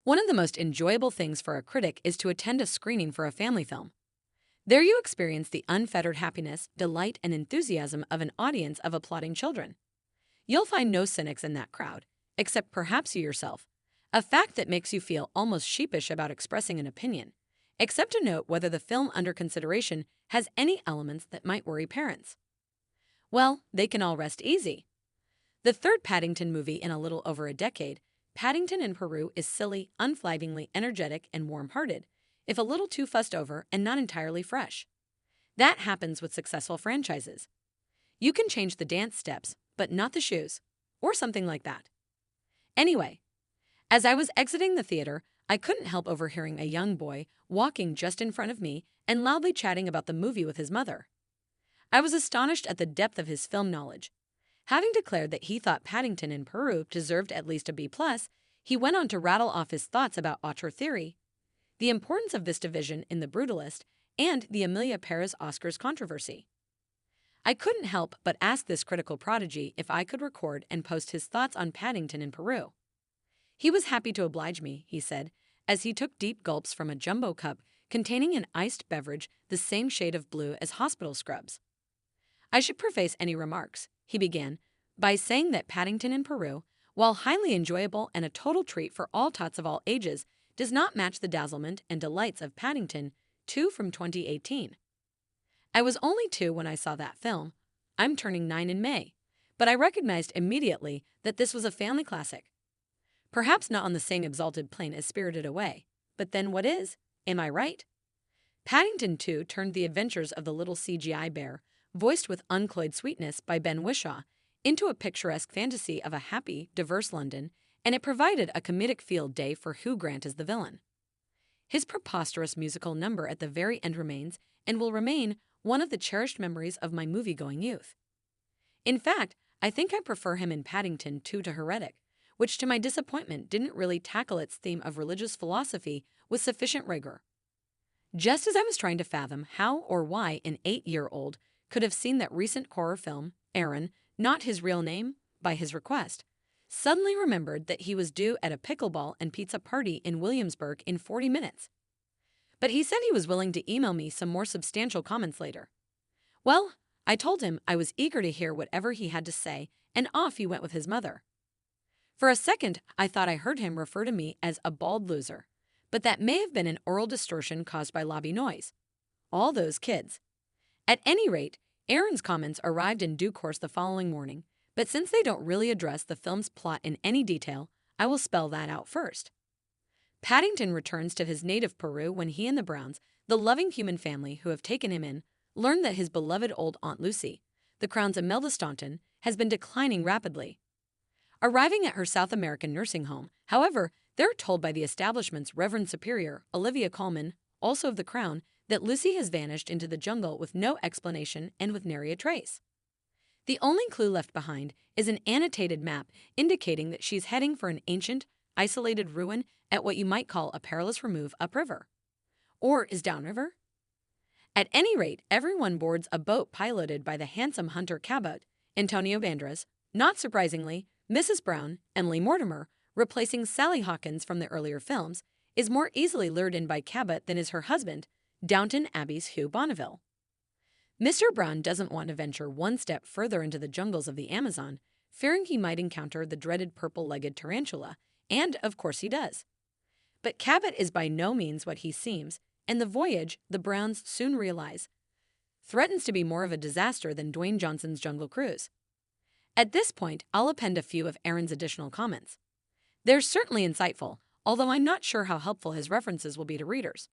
One of the most enjoyable things for a critic is to attend a screening for a family film. There you experience the unfettered happiness, delight, and enthusiasm of an audience of applauding children. You'll find no cynics in that crowd, except perhaps you yourself, a fact that makes you feel almost sheepish about expressing an opinion, except to note whether the film under consideration has any elements that might worry parents. Well, they can all rest easy. The third Paddington movie in a little over a decade, Paddington in Peru, is silly, unflaggingly energetic, and warm-hearted, if a little too fussed over and not entirely fresh. That happens with successful franchises. You can change the dance steps, but not the shoes, or something like that. Anyway, as I was exiting the theater, I couldn't help overhearing a young boy walking just in front of me and loudly chatting about the movie with his mother. I was astonished at the depth of his film knowledge. Having declared that he thought Paddington in Peru deserved at least a B+, he went on to rattle off his thoughts about auteur theory, the importance of this division in The Brutalist, and the Emilia Pérez Oscars controversy. I couldn't help but ask this critical prodigy if I could record and post his thoughts on Paddington in Peru. He was happy to oblige me, he said, as he took deep gulps from a jumbo cup containing an iced beverage the same shade of blue as hospital scrubs. I should preface any remarks, he began, by saying that Paddington in Peru, while highly enjoyable and a total treat for all tots of all ages, does not match the dazzlement and delights of Paddington 2 from 2018. I was only 2 when I saw that film. I'm turning 9 in May, but I recognized immediately that this was a family classic. Perhaps not on the same exalted plane as Spirited Away, but then what is? Am I right? Paddington 2 turned the adventures of the little CGI bear, voiced with uncloyed sweetness by Ben Whishaw, into a picturesque fantasy of a happy, diverse London, and it provided a comedic field day for Hugh Grant as the villain. His preposterous musical number at the very end remains, and will remain, one of the cherished memories of my movie-going youth. In fact, I think I prefer him in Paddington 2 to Heretic, which to my disappointment didn't really tackle its theme of religious philosophy with sufficient rigor. Just as I was trying to fathom how or why an 8-year-old could have seen that recent horror film, Aaron, not his real name, by his request, suddenly remembered that he was due at a pickleball and pizza party in Williamsburg in 40 minutes. But he said he was willing to email me some more substantial comments later. Well, I told him I was eager to hear whatever he had to say, and off he went with his mother. For a second, I thought I heard him refer to me as a bald loser, but that may have been an oral distortion caused by lobby noise. All those kids. At any rate, Aaron's comments arrived in due course the following morning, but since they don't really address the film's plot in any detail, I will spell that out first. Paddington returns to his native Peru when he and the Browns, the loving human family who have taken him in, learn that his beloved old Aunt Lucy, the Crown's Imelda Staunton, has been declining rapidly. Arriving at her South American nursing home, however, they're told by the establishment's Reverend Superior, Olivia Colman, also of the Crown, that Lucy has vanished into the jungle with no explanation and with nary a trace. The only clue left behind is an annotated map indicating that she's heading for an ancient, isolated ruin at what you might call a perilous remove upriver. Or is downriver? At any rate, everyone boards a boat piloted by the handsome Hunter Cabot, Antonio Banderas, not surprisingly, Mrs. Brown, Emily Mortimer, replacing Sally Hawkins from the earlier films, is more easily lured in by Cabot than is her husband, Downton Abbey's Hugh Bonneville. Mr. Brown doesn't want to venture one step further into the jungles of the Amazon, fearing he might encounter the dreaded purple-legged tarantula, and of course he does. But Cabot is by no means what he seems, and the voyage, the Browns soon realize, threatens to be more of a disaster than Dwayne Johnson's Jungle Cruise. At this point, I'll append a few of Aaron's additional comments. They're certainly insightful, although I'm not sure how helpful his references will be to readers.